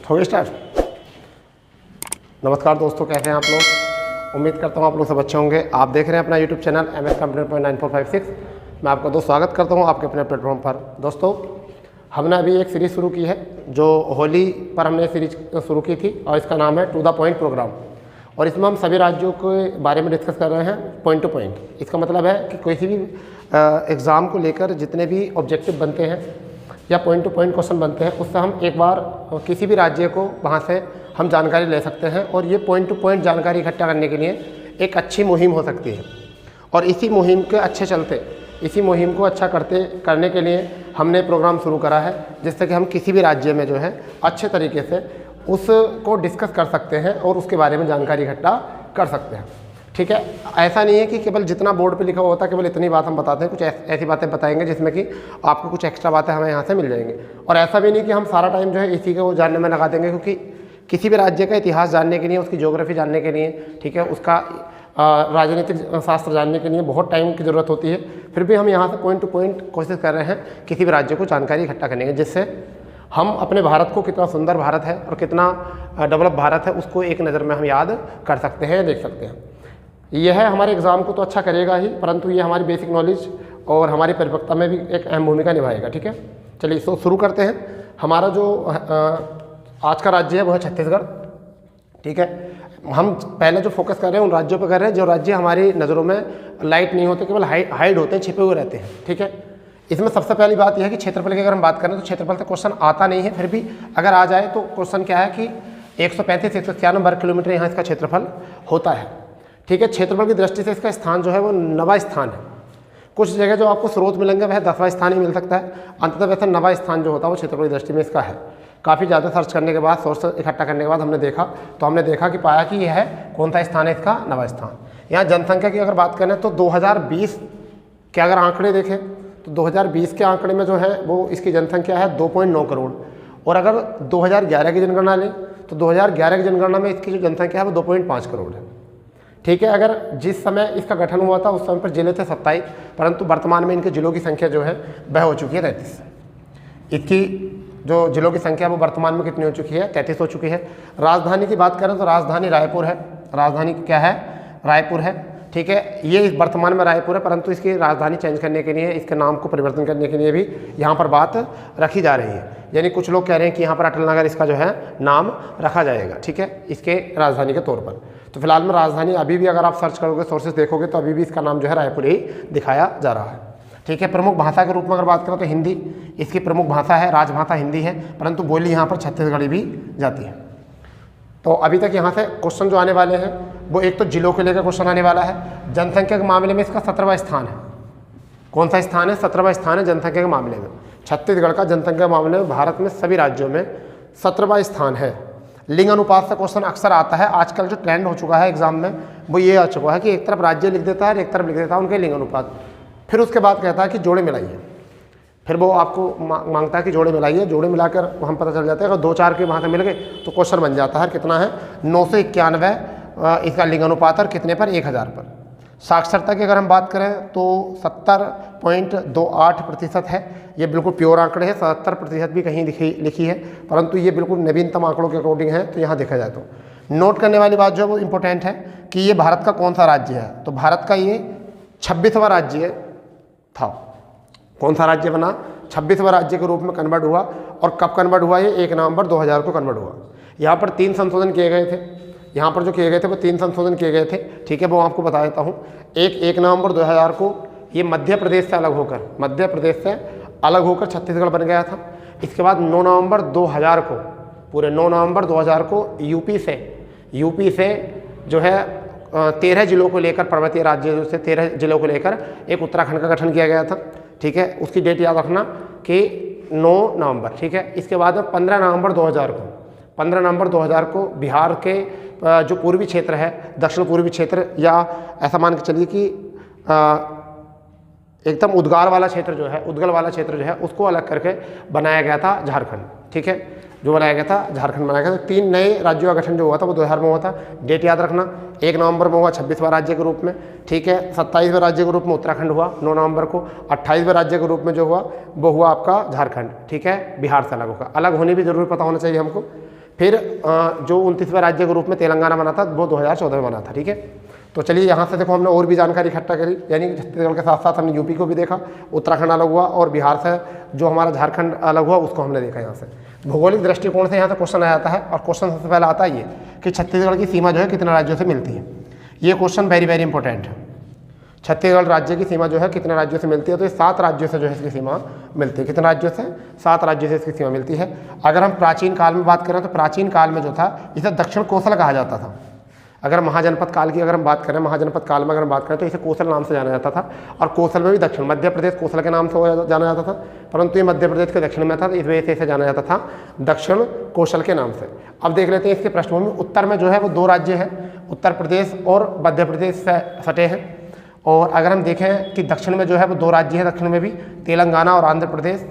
हो गया स्टार्ट। नमस्कार दोस्तों, कैसे हैं आप लोग। उम्मीद करता हूँ आप लोग सब अच्छे होंगे। आप देख रहे हैं अपना यूट्यूब चैनल MS Computer 9456। मैं आपका दोस्त स्वागत करता हूँ आपके अपने प्लेटफॉर्म पर। दोस्तों, हमने अभी एक सीरीज़ शुरू की है जो होली पर हमने सीरीज शुरू की थी और इसका नाम है टू द पॉइंट प्रोग्राम। और इसमें हम सभी राज्यों के बारे में डिस्कस कर रहे हैं पॉइंट टू पॉइंट। इसका मतलब है कि कोई भी एग्ज़ाम को लेकर जितने भी ऑब्जेक्टिव बनते हैं या पॉइंट टू पॉइंट क्वेश्चन बनते हैं, उससे हम एक बार किसी भी राज्य को वहाँ से हम जानकारी ले सकते हैं और ये पॉइंट टू पॉइंट जानकारी इकट्ठा करने के लिए एक अच्छी मुहिम हो सकती है। और इसी मुहिम के अच्छे चलते, इसी मुहिम को अच्छा करने के लिए हमने प्रोग्राम शुरू करा है, जिससे कि हम किसी भी राज्य में जो है अच्छे तरीके से उसको डिस्कस कर सकते हैं और उसके बारे में जानकारी इकट्ठा कर सकते हैं। ठीक है, ऐसा नहीं है कि केवल जितना बोर्ड पे लिखा हुआ होता है केवल इतनी बात हम बताते हैं। कुछ ऐसी बातें बताएंगे जिसमें कि आपको कुछ एक्स्ट्रा बातें हमें यहाँ से मिल जाएंगी। और ऐसा भी नहीं कि हम सारा टाइम जो है इसी को जानने में लगा देंगे, क्योंकि किसी भी राज्य का इतिहास जानने के लिए, उसकी ज्योग्राफी जानने के लिए, ठीक है, उसका राजनीतिक शास्त्र जानने के लिए बहुत टाइम की ज़रूरत होती है। फिर भी हम यहाँ से पॉइंट टू पॉइंट कोशिश कर रहे हैं किसी भी राज्य को जानकारी इकट्ठा करने की, जिससे हम अपने भारत को कितना सुंदर भारत है और कितना डेवलप भारत है उसको एक नज़र में हम याद कर सकते हैं, देख सकते हैं। यह हमारे एग्ज़ाम को तो अच्छा करेगा ही, परंतु ये हमारी बेसिक नॉलेज और हमारी परिपक्वता में भी एक अहम भूमिका निभाएगा। ठीक है, चलिए इसको शुरू करते हैं। हमारा जो आज का राज्य है वो है छत्तीसगढ़। ठीक है, हम पहले जो फोकस कर रहे हैं उन राज्यों पर कर रहे हैं जो राज्य हमारी नज़रों में लाइट नहीं होते, केवल हाइड होते हैं, छिपे हुए रहते हैं। ठीक है, इसमें सबसे पहली बात यह है कि क्षेत्रफल की अगर हम बात करें तो क्षेत्रफल से क्वेश्चन आता नहीं है। फिर भी अगर आ जाए तो क्वेश्चन क्या है कि 135-191 वर्ग किलोमीटर यहाँ इसका क्षेत्रफल होता है। ठीक है, क्षेत्रफल की दृष्टि से इसका स्थान जो है वो 9वां स्थान है। कुछ जगह जो आपको स्रोत मिलेंगे वह 10वां स्थान ही मिल सकता है। अंततः वैसे 9वां स्थान जो होता है वो क्षेत्रफल की दृष्टि में इसका है। काफ़ी ज़्यादा सर्च करने के बाद, सोर्स इकट्ठा करने के बाद हमने देखा कि पाया कि यह है कौन सा स्थान है इसका 9वां स्थान। यहाँ जनसंख्या की अगर बात करें तो 2020 के अगर आंकड़े देखें तो 2020 के आंकड़े में जो है वो इसकी जनसंख्या है 2.9 करोड़। और अगर 2011 की जनगणना लें तो 2011 की जनगणना में इसकी जो जनसंख्या है वो 2.5 करोड़ है। ठीक है, अगर जिस समय इसका गठन हुआ था उस समय पर जिले थे 27, परंतु वर्तमान में इनके जिलों की संख्या जो है वह हो चुकी है 33। इसकी जो जिलों की संख्या वो वर्तमान में कितनी हो चुकी है, 33 हो चुकी है। राजधानी की बात करें तो राजधानी रायपुर है। राजधानी क्या है, रायपुर है। ठीक है, ये वर्तमान में रायपुर है, परंतु इसकी राजधानी चेंज करने के लिए, इसके नाम को परिवर्तन करने के लिए भी यहाँ पर बात रखी जा रही है। यानी कुछ लोग कह रहे हैं कि यहाँ पर अटल नगर इसका जो है नाम रखा जाएगा। ठीक है, इसके राजधानी के तौर पर। तो फिलहाल में राजधानी अभी भी अगर आप सर्च करोगे, सोर्सेज देखोगे तो अभी भी इसका नाम जो है रायपुर ही दिखाया जा रहा है। ठीक है, प्रमुख भाषा के रूप में अगर बात करें तो हिंदी इसकी प्रमुख भाषा है, राजभाषा हिंदी है, परंतु बोली यहाँ पर छत्तीसगढ़ी भी जाती है। तो अभी तक यहाँ से क्वेश्चन जो आने वाले हैं वो एक तो जिलों को लेकर क्वेश्चन आने वाला है। जनसंख्या के मामले में इसका 17वां स्थान है। कौन सा स्थान है, 17वां स्थान है जनसंख्या के मामले में। छत्तीसगढ़ का जनसंख्या के मामले में भारत में सभी राज्यों में 17वां स्थान है। लिंग अनुपात से क्वेश्चन अक्सर आता है। आजकल जो ट्रेंड हो चुका है एग्जाम में वो ये आ चुका है कि एक तरफ राज्य लिख देता है और एक तरफ लिख देता है उनके लिंग अनुपात, फिर उसके बाद कहता है कि जोड़े मिलाइए। फिर वो आपको मांगता है कि जोड़े मिलाइए, जोड़े मिलाकर हम पता चल जाता है अगर 2-4 के वहाँ से मिल गए तो क्वेश्चन बन जाता है। कितना है, 991 इसका लिंग अनुपात और कितने पर, 1000 पर। साक्षरता की अगर हम बात करें तो 70.28% है। ये बिल्कुल प्योर आंकड़े हैं, 77% भी कहीं लिखी है, परंतु ये बिल्कुल नवीनतम आंकड़ों के अकॉर्डिंग है। तो यहाँ देखा जाए तो नोट करने वाली बात जो है वो इम्पोर्टेंट है कि ये भारत का कौन सा राज्य है। तो भारत का ये 26वां राज्य था। कौन सा राज्य बना, 26वां राज्य के रूप में कन्वर्ट हुआ। और कब कन्वर्ट हुआ, ये 1 नवंबर 2000 को कन्वर्ट हुआ। यहाँ पर 3 संशोधन किए गए थे। यहाँ पर जो किए गए थे वो 3 संशोधन किए गए थे। ठीक है, वो आपको बता देता हूँ। 1 नवंबर 2000 को ये मध्य प्रदेश से अलग होकर छत्तीसगढ़ बन गया था। इसके बाद 9 नवंबर 2000 को, पूरे 9 नवंबर 2000 को यूपी से जो है 13 जिलों को लेकर, पर्वतीय राज्य से 13 जिलों को लेकर एक उत्तराखंड का गठन किया गया था। ठीक है, उसकी डेट याद रखना कि 9 नवंबर। ठीक है, इसके बाद 15 नवंबर 2000 को बिहार के जो पूर्वी क्षेत्र है, दक्षिण पूर्वी क्षेत्र, या ऐसा मान के चलिए कि एकदम उद्गल वाला क्षेत्र जो है उसको अलग करके बनाया गया था झारखंड। ठीक है, जो बनाया गया था झारखंड बनाया गया था। 3 नए राज्यों का गठन जो हुआ था वो 2000 में हुआ था। डेट याद रखना, 1 नवंबर में हुआ 26वां राज्य के रूप में। ठीक है, 27वें राज्य के रूप में उत्तराखंड हुआ 9 नवंबर को। 28वें राज्य के रूप में जो हुआ वो हुआ आपका झारखंड। ठीक है, बिहार से अलग होगा। अलग होने भी जरूर पता होना चाहिए हमको। फिर जो 29वें राज्य के रूप में तेलंगाना बना था वो 2014 में बना था। ठीक है, तो चलिए यहाँ से देखो हमने और भी जानकारी इकट्ठा करी, यानी कि छत्तीसगढ़ के साथ साथ हमने यूपी को भी देखा, उत्तराखंड अलग हुआ, और बिहार से जो हमारा झारखंड अलग हुआ उसको हमने देखा। यहाँ से भौगोलिक दृष्टिकोण से यहाँ से क्वेश्चन आ जाता है, और क्वेश्चन सबसे पहले आता है ये कि छत्तीसगढ़ की सीमा जो है कितने राज्यों से मिलती है। ये क्वेश्चन वेरी वेरी इंपॉर्टेंट है। छत्तीसगढ़ राज्य की सीमा जो है कितने राज्यों से मिलती है, तो ये 7 राज्यों से जो है इसकी सीमा मिलती है। कितने राज्यों से? 7 राज्यों से इसकी सीमा मिलती है। अगर हम प्राचीन काल में बात करें तो प्राचीन काल में जो था इसे दक्षिण कोसल कहा जाता था। अगर महाजनपद काल की अगर हम बात करें, महाजनपद काल में अगर हम बात करें तो इसे कोसल नाम से जाना जाता था, और कोसल में भी दक्षिण, मध्य प्रदेश कोसल के नाम से जाना जाता था, परंतु ये मध्य प्रदेश के दक्षिण में था, तो इस वजह से इसे जाना जाता था दक्षिण कोसल के नाम से। अब देख लेते हैं इसके पृष्ठभूमि। उत्तर में जो है वो 2 राज्य हैं, उत्तर प्रदेश और मध्य प्रदेश से सटे हैं। और अगर हम देखें कि दक्षिण में जो है वो 2 राज्य हैं, दक्षिण में भी तेलंगाना और आंध्र प्रदेश।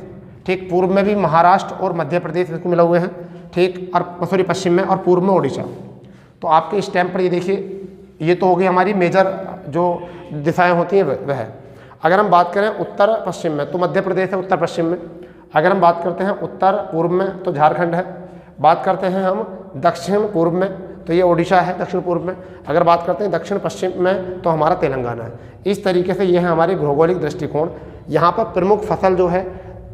ठीक, पूर्व में भी महाराष्ट्र और मध्य प्रदेश इसको मिले हुए हैं। ठीक, और सॉरी पश्चिम में और पूर्व में ओडिशा। तो आपके स्टैम्प पर ये देखिए, ये तो हो गई हमारी मेजर जो दिशाएं होती हैं वह। अगर हम बात करें उत्तर पश्चिम में तो मध्य प्रदेश है उत्तर पश्चिम में। अगर हम बात करते हैं उत्तर पूर्व में तो झारखंड है। बात करते हैं हम दक्षिण पूर्व में तो ये ओडिशा है दक्षिण पूर्व में। अगर बात करते हैं दक्षिण पश्चिम में तो हमारा तेलंगाना है। इस तरीके से ये है हमारे भौगोलिक दृष्टिकोण। यहाँ पर प्रमुख फसल जो है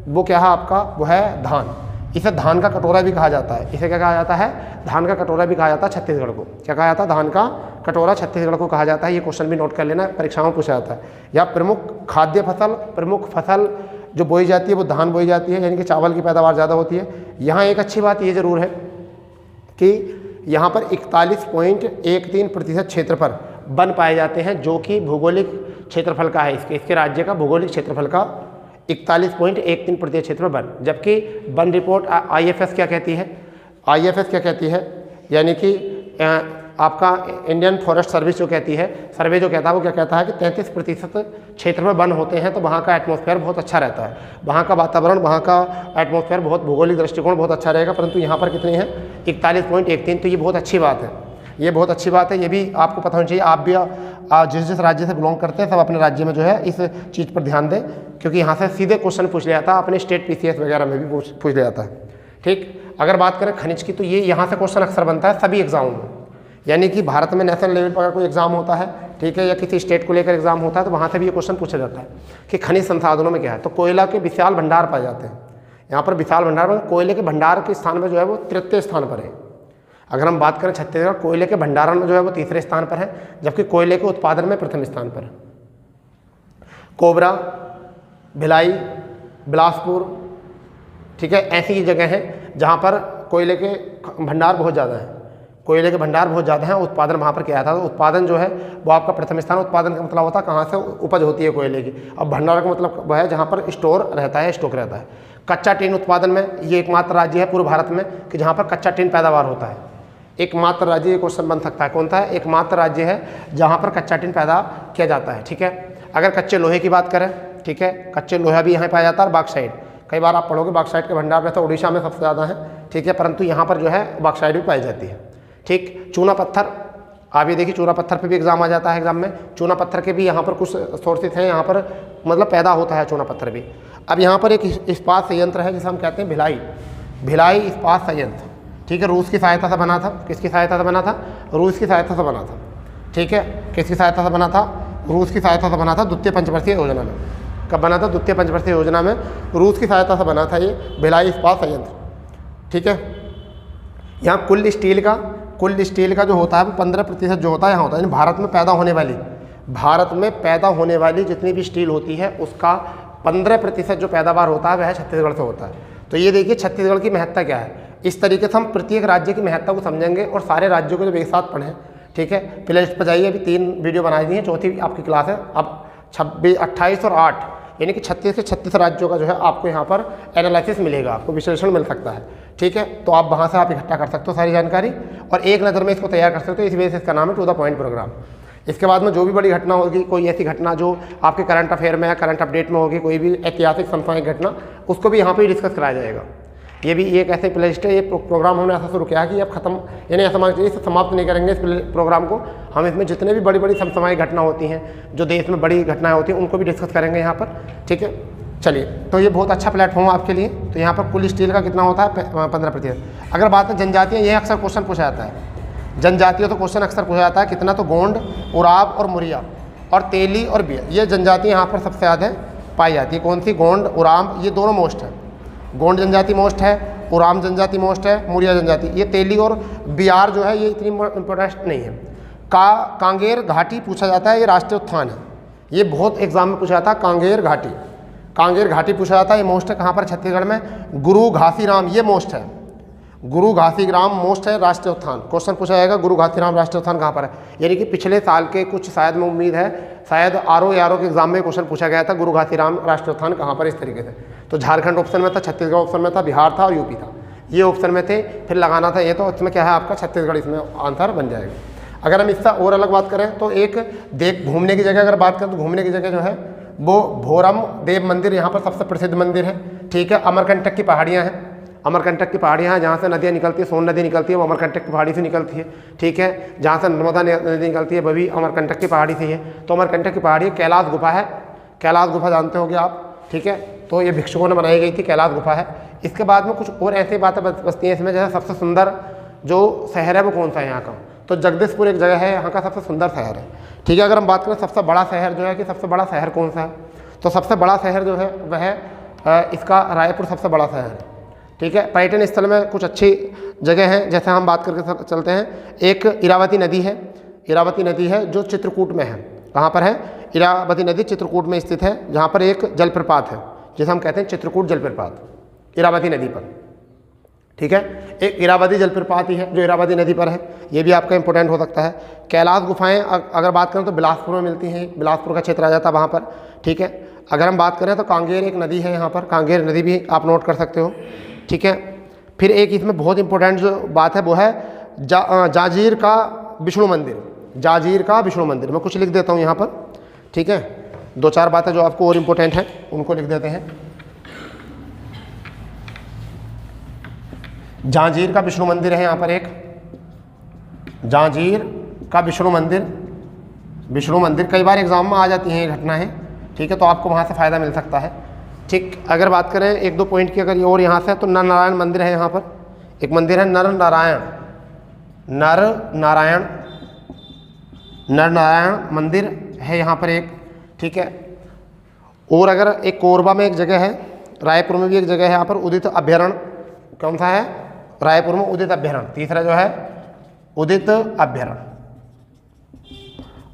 वो क्या है आपका, वो है धान। इसे धान का कटोरा भी कहा जाता है। इसे क्या कहा जाता है? धान का कटोरा भी कहा जाता है छत्तीसगढ़ को। क्या कहा जाता है? धान का कटोरा छत्तीसगढ़ को कहा जाता है। ये क्वेश्चन भी नोट कर लेना, परीक्षाओं में पूछा जाता है। या प्रमुख खाद्य फसल, प्रमुख फसल जो बोई जाती है वो धान बोई जाती है, यानी कि चावल की पैदावार ज़्यादा होती है। यहाँ एक अच्छी बात ये ज़रूर है कि यहाँ पर 41.13% क्षेत्र पर वन पाए जाते हैं, जो कि भौगोलिक क्षेत्रफल का है। इसके राज्य का भौगोलिक क्षेत्रफल का 41.13% क्षेत्र वन। जबकि वन रिपोर्ट IFS क्या कहती है? IFS क्या कहती है, यानी कि आपका इंडियन फॉरेस्ट सर्विस जो कहती है, सर्वे जो कहता है वो क्या कहता है कि 33% क्षेत्र में वन होते हैं, तो वहाँ का एटमॉस्फेयर बहुत अच्छा रहता है। वहाँ का वातावरण, वहाँ का एटमॉस्फेयर बहुत भौगोलिक दृष्टिकोण बहुत अच्छा रहेगा। परंतु यहाँ पर कितनी है? 41.13। तो ये बहुत अच्छी बात है, ये बहुत अच्छी बात है। ये भी आपको पता होना चाहिए। आप भी जिस राज्य से बिलोंग करते हैं सब अपने राज्य में जो है इस चीज़ पर ध्यान दें, क्योंकि यहाँ से सीधे क्वेश्चन पूछ लिया था, अपने स्टेट PCS वगैरह में भी पूछ लिया था। ठीक, अगर बात करें खनिज की तो ये यहाँ से क्वेश्चन अक्सर बनता है सभी एग्जामों में। यानी कि भारत में नेशनल लेवल पर अगर कोई एग्जाम होता है, ठीक है, या किसी स्टेट को लेकर एग्जाम होता है, तो वहाँ से भी ये क्वेश्चन पूछा जाता है कि खनिज संसाधनों में क्या है। तो कोयला के विशाल भंडार पाए जाते हैं यहाँ पर। विशाल भंडार में कोयले के भंडार के स्थान में जो है वो 33 स्थान पर है। अगर हम बात करें छत्तीसगढ़, कोयले के भंडारण में जो है वो 3रे स्थान पर है, जबकि कोयले के उत्पादन में प्रथम स्थान पर है। कोबरा, भिलाई, बिलासपुर, ठीक है, ऐसी जगह हैं जहाँ पर कोयले के भंडार बहुत ज़्यादा हैं। कोयले के भंडार बहुत ज़्यादा हैं। उत्पादन वहाँ पर क्या था? तो उत्पादन जो है वो आपका प्रथम स्थान। उत्पादन का मतलब होता है कहाँ से उपज होती है कोयले की। अब भंडार का मतलब वह है जहाँ पर स्टोर रहता है, स्टॉक रहता है। कच्चा टीन उत्पादन में ये एकमात्र राज्य है पूरे भारत में कि जहाँ पर कच्चा टीन पैदावार होता है। एकमात्र राज्य, ये क्वेश्चन बन सकता है, कौन सा है? एकमात्र राज्य है जहाँ पर कच्चा टीन पैदा किया जाता है। ठीक है, अगर कच्चे लोहे की बात करें, ठीक है, कच्चे लोहा भी यहाँ पाया जाता है। और बॉक्साइट, कई बार आप पढ़ोगे बॉक्साइट के भंडार में तो उड़ीसा में सबसे ज़्यादा है, ठीक है, परंतु यहाँ पर जो है बॉक्साइट भी पाई जाती है। ठीक, चूना पत्थर, आप ये देखिए चूना पत्थर पे भी एग्जाम आ जाता है। एग्जाम में चूना पत्थर के भी यहाँ पर कुछ सोर्सेज हैं, यहाँ पर मतलब पैदा होता है चूना पत्थर भी। अब यहाँ पर एक इस्पात संयंत्र है जिसे हम कहते हैं भिलाई, भिलाई इस्पात संयंत्र। ठीक है, रूस की सहायता से बना था। किसकी सहायता से बना था? रूस की सहायता से बना था। ठीक है, किसकी सहायता से बना था? रूस की सहायता से बना था द्वितीय पंचवर्षीय योजना में। कब बना था? द्वितीय पंचवर्षीय योजना में रूस की सहायता से बना था ये भिलाई इस्पात संयंत्र। ठीक है, यहाँ कुल स्टील का जो होता है वो 15% जो होता है यहाँ होता है। यानी भारत में पैदा होने वाली जितनी भी स्टील होती है उसका 15% जो पैदावार होता है वह छत्तीसगढ़ से होता है। तो ये देखिए छत्तीसगढ़ की महत्ता क्या है। इस तरीके से हम प्रत्येक राज्य की महत्ता को समझेंगे और सारे राज्यों को जब एक साथ पढ़ें, ठीक है, प्ले लिस्ट पर जाइए। अभी 3 वीडियो बनाई दी है, चौथी आपकी क्लास है। अब 26, 28 और 8 यानी कि 36 के 36 राज्यों का जो है आपको यहाँ पर एनालिसिस मिलेगा, आपको विश्लेषण मिल सकता है। ठीक है, तो आप वहाँ से आप इकट्ठा कर सकते हो सारी जानकारी और एक नज़र में इसको तैयार कर सकते हो। इस वजह से इसका नाम है टू द पॉइंट प्रोग्राम। इसके बाद में जो भी बड़ी घटना होगी, कोई ऐसी घटना जो आपके करंट अफेयर में या करंट अपडेट में होगी, कोई भी ऐतिहासिक समसामयिक घटना, उसको भी यहाँ पे डिस्कस कराया जाएगा। ये भी एक ऐसे प्ले लिस्ट है। ये प्रोग्राम हमने ऐसा शुरू किया कि अब खत्म, यानी ऐसा मान लीजिए समाप्त नहीं करेंगे इस प्रोग्राम को। हम इसमें जितने भी बड़ी बड़ी समसामयिक घटना होती हैं, जो देश में बड़ी घटनाएं होती हैं, उनको भी डिस्कस करेंगे यहाँ पर। ठीक है, चलिए, तो ये बहुत अच्छा प्लेटफॉर्म है आपके लिए। तो यहाँ पर कुल स्टील का कितना होता है 15%। अगर बात है जनजातियाँ, ये अक्सर क्वेश्चन पूछा जाता है। जनजातियों तो क्वेश्चन अक्सर पूछा जाता है कितना, तो गोंड, उराव और मुरिया और तेली और बिया, ये जनजातियाँ यहाँ पर सबसे ज़्यादा पाई जाती है। कौन सी? गोंड, उराम, ये दोनों मोस्ट है। गोंड जनजाति मोस्ट है, उराम जनजाति मोस्ट है, मुरिया जनजाति। ये तेली और बिहार जो है ये इतनी इंपॉर्टेंट नहीं है। कांगेर घाटी पूछा जाता है, ये राष्ट्रीय उद्यान है। ये बहुत एग्जाम में पूछा जाता है, कांगेर घाटी। कांगेर घाटी पूछा जाता है, ये मोस्ट है कहाँ पर? छत्तीसगढ़ में। गुरु घासीराम, ये मोस्ट है। गुरु घासीराम मोस्ट है राष्ट्रीय उद्यान। क्वेश्चन पूछा जाएगा गुरु घासीराम राष्ट्रीय उद्यान कहाँ पर है। यानी कि पिछले साल के कुछ, शायद में उम्मीद है, शायद आरओ के एग्जाम में क्वेश्चन पूछा गया था गुरु घासीराम राष्ट्रीय उद्यान कहाँ पर, इस तरीके से। तो झारखंड ऑप्शन में था, छत्तीसगढ़ ऑप्शन में था, बिहार था और यूपी था, ये ऑप्शन में थे। फिर लगाना था ये, तो इसमें क्या है आपका छत्तीसगढ़, इसमें आंसर बन जाएगा। अगर हम इसका और अलग बात करें तो एक घूमने की जगह अगर बात करें तो घूमने की जगह जो है वो भोरम देव मंदिर यहाँ पर सबसे प्रसिद्ध मंदिर है। ठीक है, अमरकंटक की पहाड़ियाँ हैं, अमरकंटक की पहाड़ियाँ हैं जहाँ से नदियाँ निकलती है, सोन नदी निकलती है वो अमरकंटक की पहाड़ी से निकलती है। ठीक है, जहाँ से नर्मदा नदी निकलती है वो भी अमरकंटक की पहाड़ी से ही है। तो अमरकंटक की पहाड़ी कैलाश गुफा है, कैलाश गुफा जानते होगे आप। ठीक है, तो ये भिक्षुकों ने बनाई गई थी, कैलाश गुफा है। इसके बाद में कुछ और ऐसी बातें बचती हैं इसमें, जैसे सबसे सुंदर जो शहर है वो कौन सा है यहाँ का, तो जगदीशपुर एक जगह है, यहाँ का सबसे सुंदर शहर है। ठीक है, अगर हम बात करें सबसे बड़ा शहर जो है कि सबसे बड़ा शहर कौन सा है, तो सबसे बड़ा शहर जो है वह इसका रायपुर सबसे बड़ा शहर है। ठीक है, पर्यटन स्थल में कुछ अच्छी जगह हैं, जैसे हम बात करके चलते हैं। एक इरावती नदी है, इरावती नदी है जो चित्रकूट में है। कहाँ पर है? इरावती नदी चित्रकूट में स्थित है, जहाँ पर एक जलप्रपात है जिसे हम कहते हैं चित्रकूट जलप्रपात, इरावती नदी पर। ठीक है, एक इरावती जलप्रपात ही है जो इरावती नदी पर है, ये भी आपका इंपॉर्टेंट हो सकता है। कैलाश गुफाएं अगर बात करें तो बिलासपुर में मिलती हैं, बिलासपुर का क्षेत्र आ जाता है वहाँ पर। ठीक है, अगर हम बात करें तो कांगेर एक नदी है यहाँ पर, कांगेर नदी भी आप नोट कर सकते हो। ठीक है, फिर एक इसमें बहुत इंपॉर्टेंट जो बात है वो है जांजीर का विष्णु मंदिर, जांजीर का विष्णु मंदिर। मैं कुछ लिख देता हूँ यहाँ पर। ठीक है, दो चार बातें जो आपको और इम्पोर्टेंट हैं उनको लिख देते हैं। जांजीर का विष्णु मंदिर है यहाँ पर एक, जांजीर का विष्णु मंदिर, विष्णु मंदिर कई बार एग्जाम में आ जाती हैं ये घटनाएं। ठीक है, तो आपको वहाँ से फ़ायदा मिल सकता है। ठीक, अगर बात करें एक दो पॉइंट की अगर ये और यहाँ से, तो नर नारायण मंदिर है यहाँ पर, एक मंदिर है नर नारायण, नर नारायण मंदिर है यहाँ पर एक। ठीक है, और अगर एक कोरबा में एक जगह है, रायपुर में भी एक जगह है यहाँ पर उदित अभ्यारण्य। कौन सा है? रायपुर में उदित अभ्यारण्य। तीसरा जो है उदित अभ्यारण्य,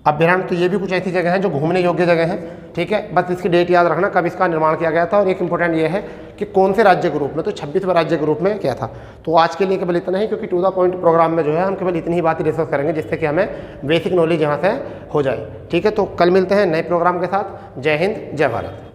अभ्यारण्य। तो ये भी कुछ ऐसी जगह हैं जो घूमने योग्य जगह हैं। ठीक है, बस इसकी डेट याद रखना कब इसका निर्माण किया गया था, और एक इंपॉर्टेंट ये है कि कौन से राज्य के रूप में, तो 26वें राज्य के रूप में किया था। तो आज के लिए केवल इतना ही, क्योंकि टू द पॉइंट प्रोग्राम में जो है हम केवल इतनी ही बातें डिस्कस करेंगे जिससे कि हमें बेसिक नॉलेज यहाँ से हो जाए। ठीक है, तो कल मिलते हैं नए प्रोग्राम के साथ। जय हिंद, जय भारत।